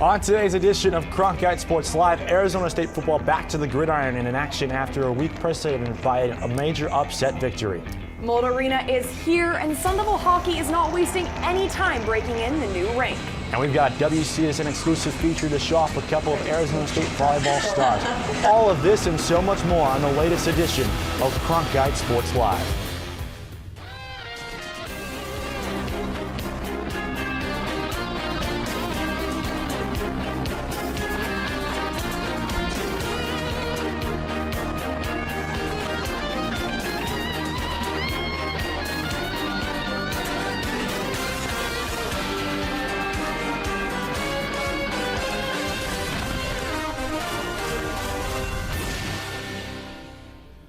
On today's edition of Cronkite Sports Live, Arizona State football back to the gridiron and in action after a week preceded by a major upset victory. Mulder Arena is here, and Sun Devil hockey is not wasting any time breaking in the new rink. And we've got a WCSN exclusive feature to show off a couple of Arizona State volleyball stars. All of this and so much more on the latest edition of Cronkite Sports Live.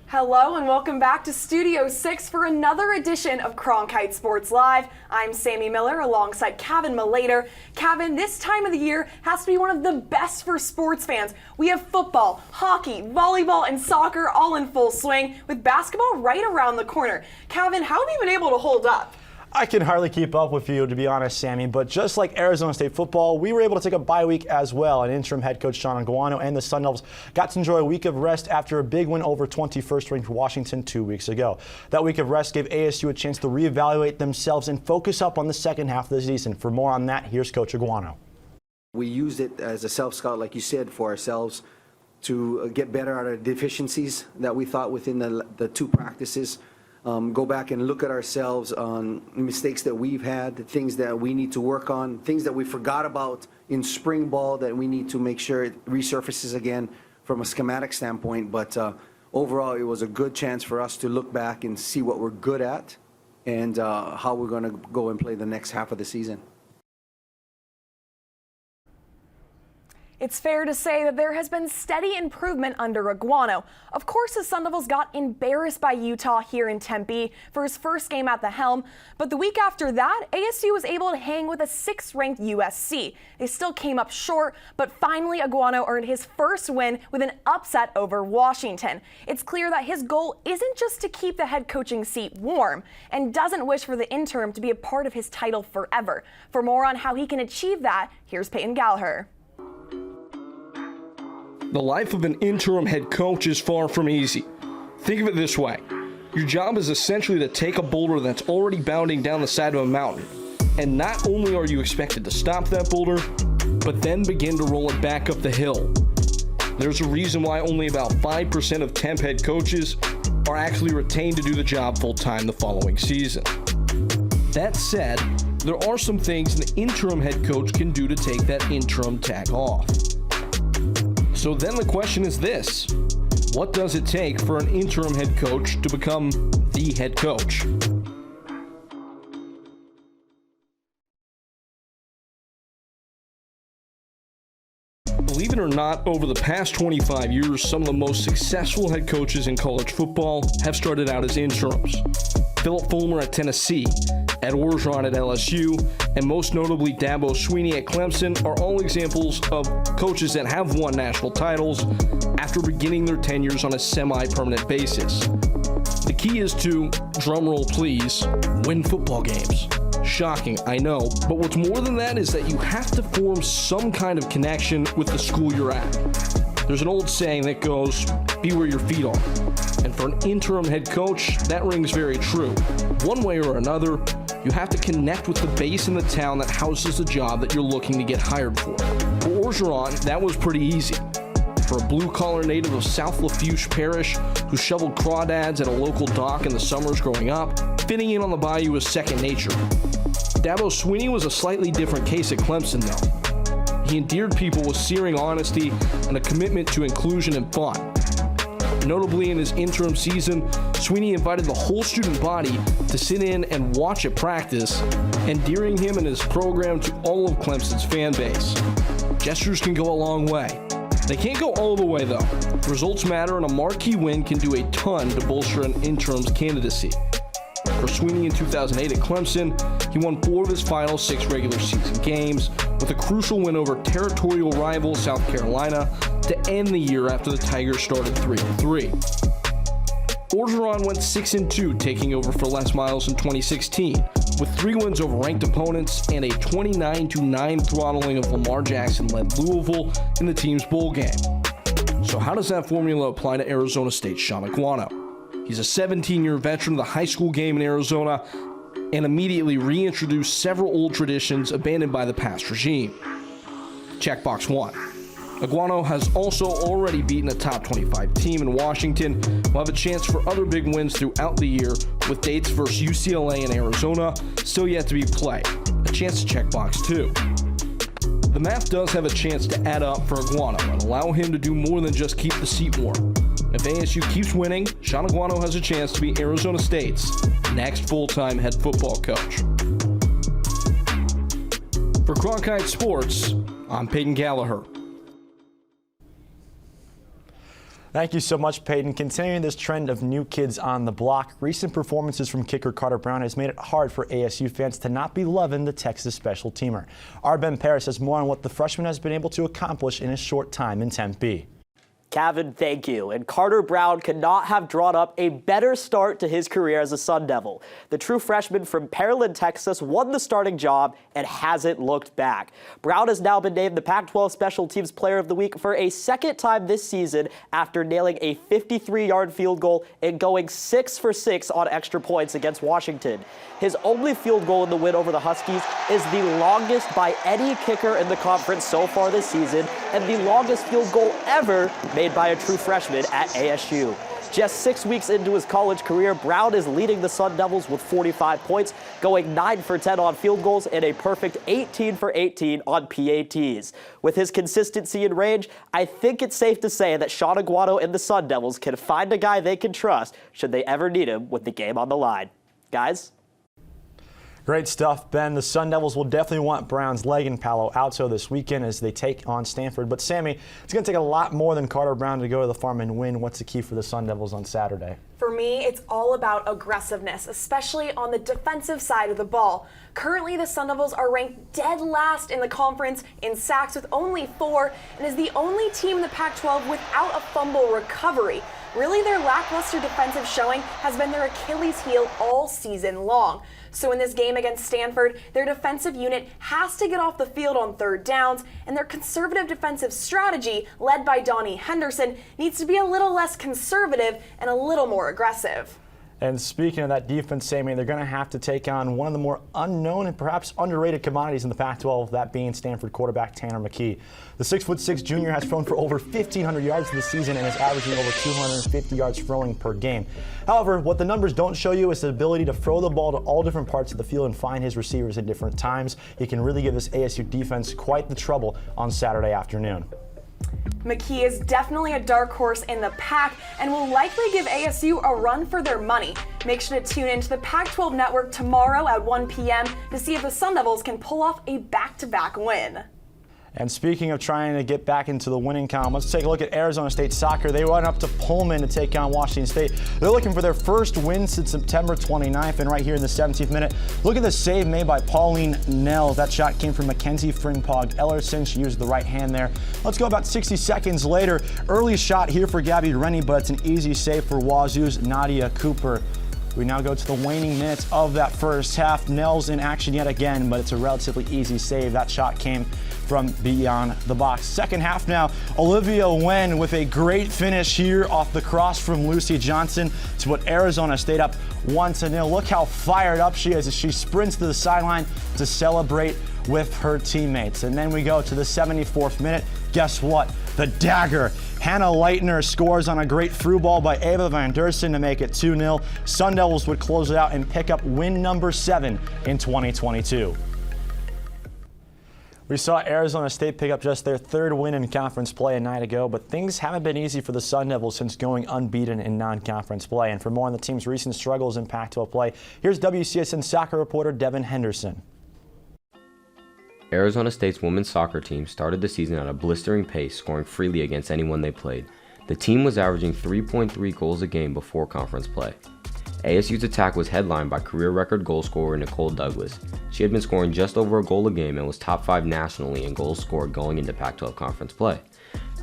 Hello and welcome back to Studio 6 for another edition of Cronkite Sports Live. I'm Sammy Miller alongside Kevin Malater. Kevin, this time of the year has to be one of the best for sports fans. We have football, hockey, volleyball, and soccer all in full swing with basketball right around the corner. Kevin, how have you been able to hold up? I can hardly keep up with you, to be honest, Sammy, but just like Arizona State football, we were able to take a bye week as well. And interim head coach Sean Aguano and the Sun Devils got to enjoy a week of rest after a big win over 21st ranked Washington 2 weeks ago. That week of rest gave ASU a chance to reevaluate themselves and focus up on the second half of the season. For more on that, here's Coach Aguano. We used it as a self-scout, like you said, for ourselves to get better at our deficiencies that we thought within the two practices. Go back and look at ourselves on mistakes that we've had, things that we need to work on, things that we forgot about in spring ball that we need to make sure it resurfaces again from a schematic standpoint. But overall, it was a good chance for us to look back and see what we're good at and how we're going to go and play the next half of the season. It's fair to say that there has been steady improvement under Aguano. Of course, the Sun Devils got embarrassed by Utah here in Tempe for his first game at the helm, but the week after that, ASU was able to hang with a 6th-ranked USC. They still came up short, but finally Aguano earned his first win with an upset over Washington. It's clear that his goal isn't just to keep the head coaching seat warm and doesn't wish for the interim to be a part of his title forever. For more on how he can achieve that, here's Peyton Gallagher. The life of an interim head coach is far from easy. Think of it this way. Your job is essentially to take a boulder that's already bounding down the side of a mountain. And not only are you expected to stop that boulder, but then begin to roll it back up the hill. There's a reason why only about 5% of temp head coaches are actually retained to do the job full-time the following season. That said, there are some things an interim head coach can do to take that interim tag off. So then the question is this: what does it take for an interim head coach to become the head coach? Believe it or not, over the past 25 years, some of the most successful head coaches in college football have started out as interims. Philip Fulmer at Tennessee, Ed Orgeron at LSU, and most notably Dabo Swinney at Clemson are all examples of coaches that have won national titles after beginning their tenures on a semi-permanent basis. The key is to, drumroll please, win football games. Shocking, I know, but what's more than that is that you have to form some kind of connection with the school you're at. There's an old saying that goes, be where your feet are. And for an interim head coach, that rings very true. One way or another, you have to connect with the base in the town that houses the job that you're looking to get hired for. For Orgeron, that was pretty easy. For a blue-collar native of South Lafourche Parish who shoveled crawdads at a local dock in the summers growing up, fitting in on the bayou was second nature. Dabo Swinney was a slightly different case at Clemson, though. He endeared people with searing honesty and a commitment to inclusion and fun. Notably, in his interim season, Swinney invited the whole student body to sit in and watch at practice, endearing him and his program to all of Clemson's fan base. Gestures can go a long way. They can't go all the way, though. Results matter, and a marquee win can do a ton to bolster an interim's candidacy. For Swinney in 2008 at Clemson, he won 4 of his final 6 regular season games, with a crucial win over territorial rival South Carolina to end the year after the Tigers started 3-3. Orgeron went 6-2, taking over for Les Miles in 2016, with 3 wins over ranked opponents and a 29-9 throttling of Lamar Jackson-led Louisville in the team's bowl game. So how does that formula apply to Arizona State's Sean Aguano? He's a 17-year veteran of the high school game in Arizona and immediately reintroduced several old traditions abandoned by the past regime. Checkbox 1. Aguano has also already beaten a top 25 team in Washington. Will have a chance for other big wins throughout the year, with dates versus UCLA and Arizona still yet to be played. A chance to check box 2. The math does have a chance to add up for Aguano and allow him to do more than just keep the seat warm. If ASU keeps winning, Sean Aguano has a chance to be Arizona State's next full-time head football coach. For Cronkite Sports, I'm Peyton Gallagher. Thank you so much, Peyton. Continuing this trend of new kids on the block, recent performances from kicker Carter Brown has made it hard for ASU fans to not be loving the Texas special teamer. Our Ben Paris has more on what the freshman has been able to accomplish in his short time in Tempe. Kevin, thank you. And Carter Brown could not have drawn up a better start to his career as a Sun Devil. The true freshman from Pearland, Texas, won the starting job and hasn't looked back. Brown has now been named the Pac-12 Special Teams Player of the Week for a second time this season after nailing a 53-yard field goal and going 6 for 6 on extra points against Washington. His only field goal in the win over the Huskies is the longest by any kicker in the conference so far this season and the longest field goal ever made by a true freshman at ASU. Just 6 weeks into his college career, Brown is leading the Sun Devils with 45 points, going 9 for 10 on field goals and a perfect 18 for 18 on PATs. With his consistency and range, I think it's safe to say that Sean Aguano and the Sun Devils can find a guy they can trust should they ever need him with the game on the line. Guys? Great stuff, Ben. The Sun Devils will definitely want Brown's leg in Palo Alto this weekend as they take on Stanford. But, Sammy, it's going to take a lot more than Carter Brown to go to the farm and win. What's the key for the Sun Devils on Saturday? For me, it's all about aggressiveness, especially on the defensive side of the ball. Currently, the Sun Devils are ranked dead last in the conference in sacks with only 4 and is the only team in the Pac-12 without a fumble recovery. Really, their lackluster defensive showing has been their Achilles heel all season long. So in this game against Stanford, their defensive unit has to get off the field on third downs, and their conservative defensive strategy, led by Donnie Henderson, needs to be a little less conservative and a little more aggressive. And speaking of that defense, Sammy, they're going to have to take on one of the more unknown and perhaps underrated commodities in the Pac-12, that being Stanford quarterback Tanner McKee. The 6'6" junior has thrown for over 1,500 yards this season and is averaging over 250 yards throwing per game. However, what the numbers don't show you is the ability to throw the ball to all different parts of the field and find his receivers at different times. He can really give this ASU defense quite the trouble on Saturday afternoon. McKee is definitely a dark horse in the pack and will likely give ASU a run for their money. Make sure to tune into the Pac-12 Network tomorrow at 1 p.m. to see if the Sun Devils can pull off a back-to-back win. And speaking of trying to get back into the winning column, let's take a look at Arizona State soccer. They went up to Pullman to take on Washington State. They're looking for their first win since September 29th, and right here in the 17th minute, look at the save made by Pauline Nels. That shot came from Mackenzie Frimpong Ellerson. She used the right hand there. Let's go about 60 seconds later. Early shot here for Gabby Rennie, but it's an easy save for Wazoo's Nadia Cooper. We now go to the waning minutes of that first half. Nels in action yet again, but it's a relatively easy save. That shot came from beyond the box. Second half now, Olivia Nguyen with a great finish here off the cross from Lucy Johnson to put Arizona State up 1-0. Look how fired up she is as she sprints to the sideline to celebrate with her teammates. And then we go to the 74th minute. Guess what? The dagger. Hannah Leitner scores on a great through ball by Ava Van Dersen to make it 2-0. Sun Devils would close it out and pick up win number 7 in 2022. We saw Arizona State pick up just their 3rd win in conference play a night ago, but things haven't been easy for the Sun Devils since going unbeaten in non-conference play. And for more on the team's recent struggles in Pac-12 play, here's WCSN soccer reporter Devin Henderson. Arizona State's women's soccer team started the season at a blistering pace, scoring freely against anyone they played. The team was averaging 3.3 goals a game before conference play. ASU's attack was headlined by career record goal scorer Nicole Douglas. She had been scoring just over a goal a game and was top 5 nationally in goals scored going into Pac-12 conference play.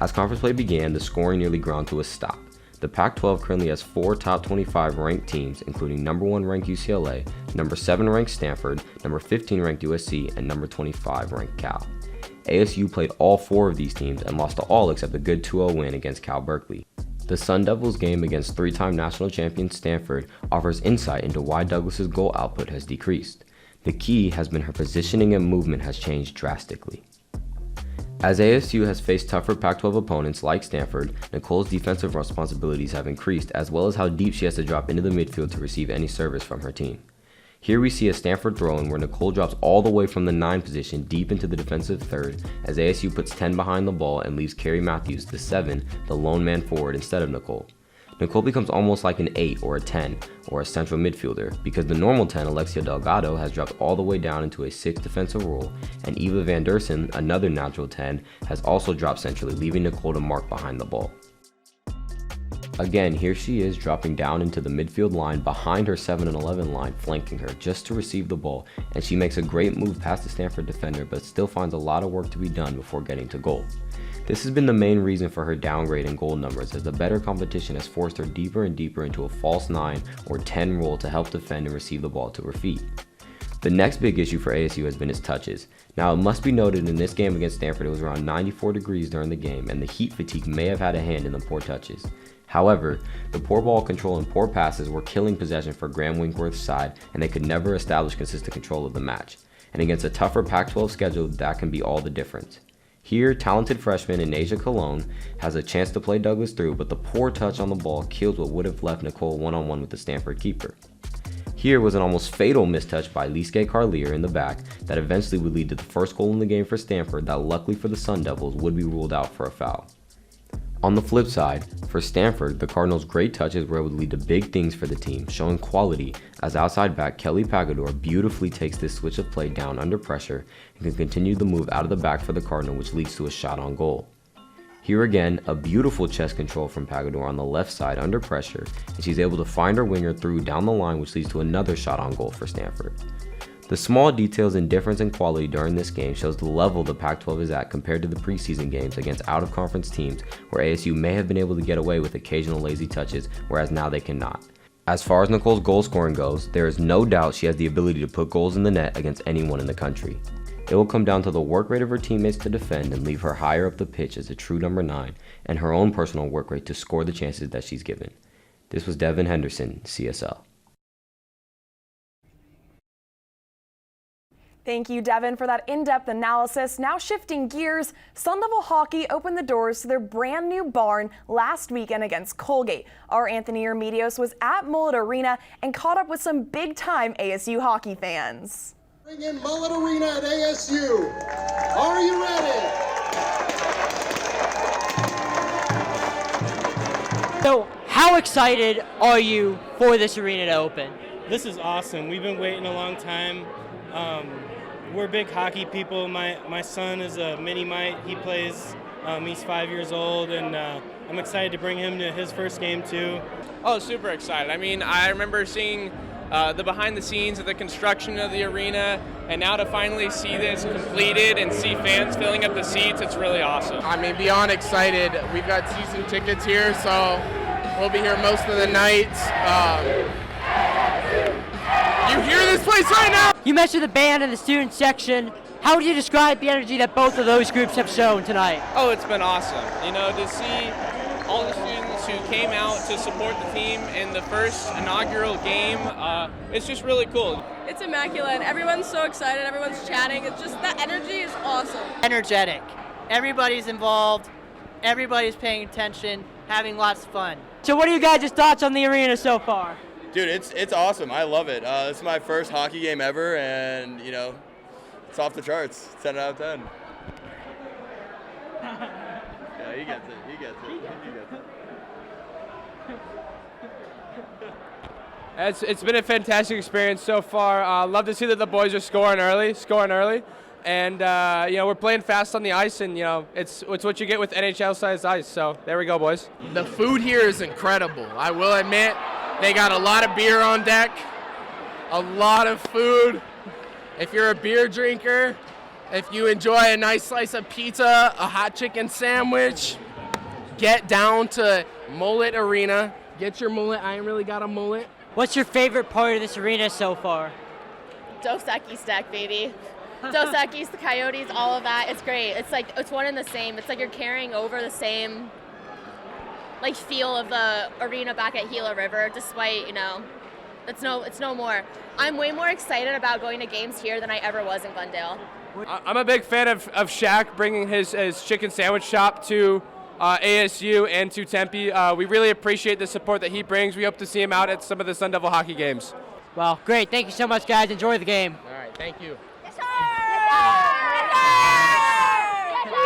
As conference play began, the scoring nearly ground to a stop. the Pac-12 currently has 4 top 25 ranked teams, including number 1 ranked UCLA, number 7 ranked Stanford, number 15 ranked USC, and number 25 ranked Cal. ASU played all 4 of these teams and lost to all except a good 2-0 win against Cal Berkeley. The Sun Devils game against 3-time national champion Stanford offers insight into why Douglas's goal output has decreased. The key has been her positioning and movement has changed drastically. As ASU has faced tougher Pac-12 opponents like Stanford, Nicole's defensive responsibilities have increased, as well as how deep she has to drop into the midfield to receive any service from her team. Here we see a Stanford throw-in where Nicole drops all the way from the 9 position deep into the defensive third, as ASU puts 10 behind the ball and leaves Carrie Matthews, the 7, the lone man forward instead of Nicole. Nicole becomes almost like an 8 or a 10 or a central midfielder, because the normal 10, Alexia Delgado, has dropped all the way down into a 6 defensive role, and Eva Van Dersen, another natural 10, has also dropped centrally, leaving Nicole to mark behind the ball. Again, here she is dropping down into the midfield line behind her 7 and 11 line, flanking her just to receive the ball, and she makes a great move past the Stanford defender, but still finds a lot of work to be done before getting to goal. This has been the main reason for her downgrade in goal numbers, as the better competition has forced her deeper and deeper into a false 9 or 10 role to help defend and receive the ball to her feet. The next big issue for ASU has been its touches. Now, it must be noted in this game against Stanford it was around 94 degrees during the game, and the heat fatigue may have had a hand in the poor touches. However, the poor ball control and poor passes were killing possession for Graham Winkworth's side, and they could never establish consistent control of the match. And against a tougher Pac-12 schedule, that can be all the difference. Here, talented freshman Inasia Colon has a chance to play Douglas through, but the poor touch on the ball kills what would have left Nicole one-on-one with the Stanford keeper. Here was an almost fatal mistouch by Liske Carlier in the back that eventually would lead to the first goal in the game for Stanford that luckily for the Sun Devils would be ruled out for a foul. On the flip side, for Stanford, the Cardinals' great touches were able to lead to big things for the team, showing quality as outside back Kelly Pagador beautifully takes this switch of play down under pressure and can continue the move out of the back for the Cardinal, which leads to a shot on goal. Here again, a beautiful chest control from Pagador on the left side under pressure, and she's able to find her winger through down the line, which leads to another shot on goal for Stanford. The small details and difference in quality during this game shows the level the Pac-12 is at compared to the preseason games against out-of-conference teams where ASU may have been able to get away with occasional lazy touches, whereas now they cannot. As far as Nicole's goal scoring goes, there is no doubt she has the ability to put goals in the net against anyone in the country. It will come down to the work rate of her teammates to defend and leave her higher up the pitch as a true number 9, and her own personal work rate to score the chances that she's given. This was Devin Henderson, CSL. Thank you, Devin, for that in-depth analysis. Now shifting gears, Sun Devil Hockey opened the doors to their brand new barn last weekend against Colgate. Our Anthony Remedios was at Mullet Arena and caught up with some big-time ASU hockey fans. Bring in Mullet Arena at ASU. Are you ready? So, how excited are you for this arena to open? This is awesome. We've been waiting a long time. We're big hockey people. My son is a mini mite. He plays. He's 5 years old, and I'm excited to bring him to his first game too. Oh, super excited. I mean, I remember seeing the behind the scenes of the construction of the arena, and now to finally see this completed and see fans filling up the seats, it's really awesome. I mean, beyond excited. We've got season tickets here, so we'll be here most of the nights. You hear this place right now? You mentioned the band and the student section. How would you describe the energy that both of those groups have shown tonight? Oh, it's been awesome. You know, to see all the students who came out to support the team in the first inaugural game, it's just really cool. It's immaculate. Everyone's so excited. Everyone's chatting. It's just, that energy is awesome. Energetic. Everybody's involved. Everybody's paying attention, having lots of fun. So what are you guys' thoughts on the arena so far? Dude, it's awesome. I love it. This is my first hockey game ever, and, you know, it's off the charts. 10 out of 10. Yeah, he gets it. He gets it. It's been a fantastic experience so far. Love to see that the boys are scoring early. And, you know, we're playing fast on the ice, and, you know, it's what you get with NHL-sized ice. So there we go, boys. The food here is incredible. I will admit, they got a lot of beer on deck, a lot of food. If you're a beer drinker, if you enjoy a nice slice of pizza, a hot chicken sandwich, get down to Mullet Arena. Get your mullet. I ain't really got a mullet. What's your favorite part of this arena so far? Dos Equis stack, baby. Dos Equis, the Coyotes, all of that. It's great. It's like, it's one and the same. It's like you're carrying over the same like feel of the arena back at Gila River, despite, it's no more. I'm way more excited about going to games here than I ever was in Glendale. I'm a big fan of Shaq bringing his chicken sandwich shop to ASU and to Tempe. We really appreciate the support that he brings. We hope to see him out at some of the Sun Devil hockey games. Well, great. Thank you so much, guys. Enjoy the game. All right, thank you. Yes, sir! Yes, sir! Yes, sir!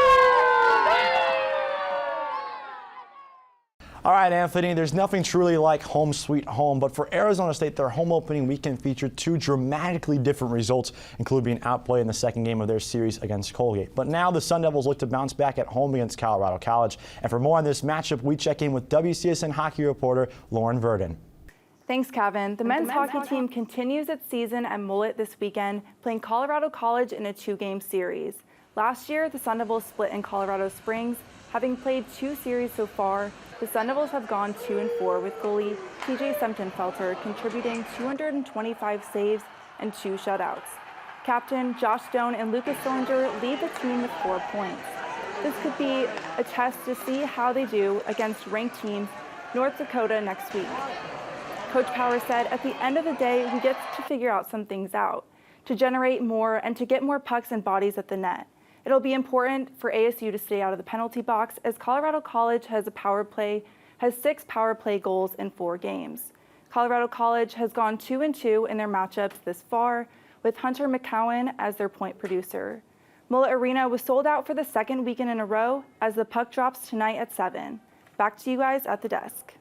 All right, Anthony, there's nothing truly like home sweet home, but for Arizona State, their home opening weekend featured two dramatically different results, including being outplayed in the second game of their series against Colgate. But now the Sun Devils look to bounce back at home against Colorado College. And for more on this matchup, we check in with WCSN hockey reporter Lauren Verdon. Thanks, Kevin. The men's hockey team continues its season at Mullet this weekend, playing Colorado College in a 2-game series. Last year, the Sun Devils split in Colorado Springs. Having played 2 series so far, the Sun Devils have gone 2-4 with goalie S17 contributing 225 saves and 2 shutouts. Captain Josh Stone and Lucas Sillinger lead the team with 4 points. This could be a test to see how they do against ranked teams North Dakota next week. Coach Power said, at the end of the day, we get to figure out some things out, to generate more and to get more pucks and bodies at the net. It'll be important for ASU to stay out of the penalty box as Colorado College has 6 power play goals in 4 games. Colorado College has gone 2-2 in their matchups this far, with Hunter McCowan as their point producer. Mullet Arena was sold out for the second weekend in a row as the puck drops tonight at 7. Back to you guys at the desk.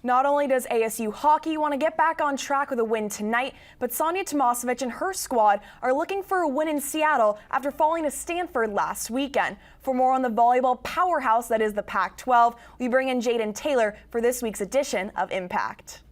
Not only does ASU hockey want to get back on track with a win tonight, but Sonia Tomasevic and her squad are looking for a win in Seattle after falling to Stanford last weekend. For more on the volleyball powerhouse that is the Pac-12, we bring in Jaden Taylor for this week's edition of Impact.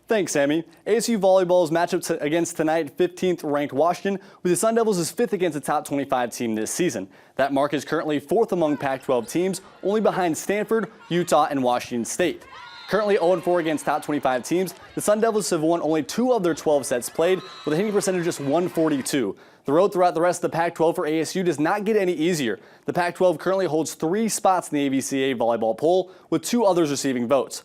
Thanks, Sammy. ASU volleyball's matchup against tonight 15th ranked Washington, with the Sun Devils is 5th against a top 25 team this season. That mark is currently 4th among Pac-12 teams, only behind Stanford, Utah, and Washington State. Currently 0-4 against top 25 teams, the Sun Devils have won only 2 of their 12 sets played, with a hitting percentage of just 142. The road throughout the rest of the Pac-12 for ASU does not get any easier. The Pac-12 currently holds 3 spots in the AVCA volleyball poll, with 2 others receiving votes.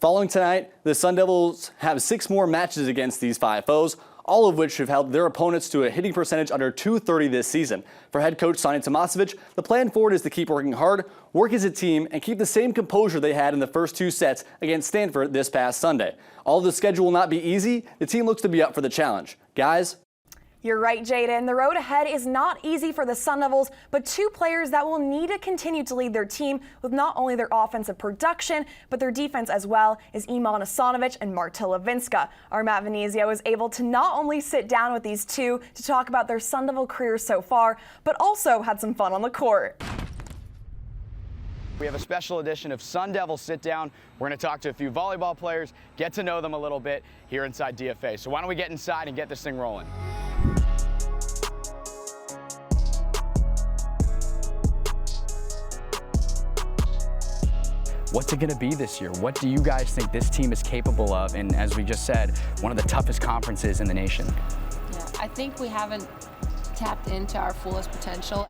Following tonight, the Sun Devils have 6 more matches against these 5 foes, all of which have helped their opponents to a hitting percentage under .230 this season. For head coach Sonia Tomasevic, the plan forward is to keep working hard, work as a team, and keep the same composure they had in the first 2 sets against Stanford this past Sunday. Although the schedule will not be easy, the team looks to be up for the challenge. Guys? You're right, Jaden. The road ahead is not easy for the Sun Devils, but 2 players that will need to continue to lead their team with not only their offensive production, but their defense as well is Iman Asanovic and Marta Levinska. Our Matt Venezia was able to not only sit down with these 2 to talk about their Sun Devil careers so far, but also had some fun on the court. We have a special edition of Sun Devil Sit Down. We're going to talk to a few volleyball players, get to know them a little bit here inside DFA. So why don't we get inside and get this thing rolling? What's it going to be this year? What do you guys think this team is capable of? And as we just said, one of the toughest conferences in the nation. Yeah, I think we haven't tapped into our fullest potential.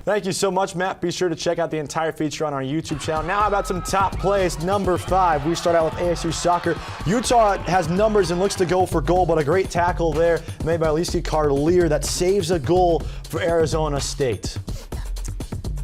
Thank you so much, Matt. Be sure to check out the entire feature on our YouTube channel. Now, how about some top plays? Number 5, we start out with ASU soccer. Utah has numbers and looks to go for goal, but a great tackle there made by Alicia Carlier that saves a goal for Arizona State.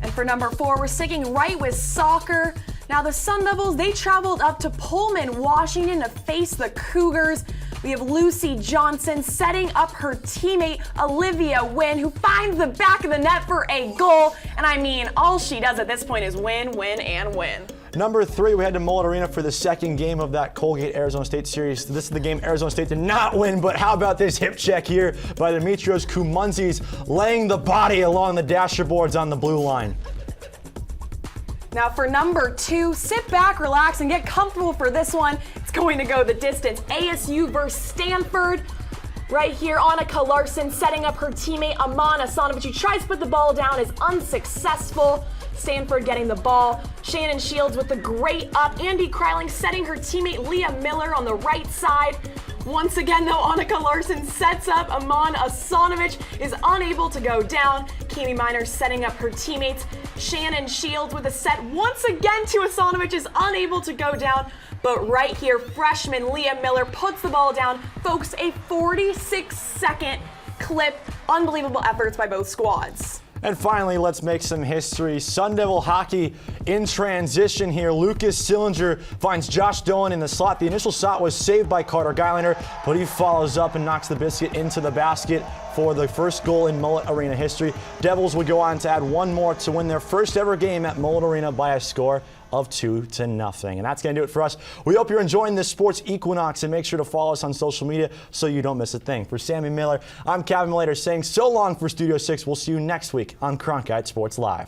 And for number 4, we're sticking right with soccer. Now the Sun Devils, they traveled up to Pullman, Washington to face the Cougars. We have Lucy Johnson setting up her teammate Olivia Wynn, who finds the back of the net for a goal. And I mean, all she does at this point is win, win, and win. Number 3, we head to Mullet Arena for the second game of that Colgate-Arizona State series. This is the game Arizona State did not win, but how about this hip check here by Demetrios Koumountzis, laying the body along the dasher boards on the blue line. Now for number 2, sit back, relax, and get comfortable for this one. It's going to go the distance. ASU versus Stanford. Right here, Annika Larson setting up her teammate Aman Asanovic, who tries to put the ball down, is unsuccessful. Stanford getting the ball. Shannon Shields with the great up. Andy Kryling setting her teammate Leah Miller on the right side. Once again, though, Annika Larson sets up. Aman Asanovic is unable to go down. Kimi Miner setting up her teammates. Shannon Shields with a set once again to Asanovic, is unable to go down. But right here, freshman Leah Miller puts the ball down. Folks, a 46-second clip. Unbelievable efforts by both squads. And finally, let's make some history. Sun Devil hockey in transition here. Lucas Sillinger finds Josh Doan in the slot. The initial shot was saved by Carter Geilander, but he follows up and knocks the biscuit into the basket for the first goal in Mullet Arena history. Devils would go on to add one more to win their first ever game at Mullet Arena by a score of 2-0. And that's going to do it for us. We hope you're enjoying this sports equinox, and make sure to follow us on social media so you don't miss a thing. For Sammy Miller, I'm Kevin Miller saying so long for Studio 6. We'll see you next week on Cronkite Sports Live.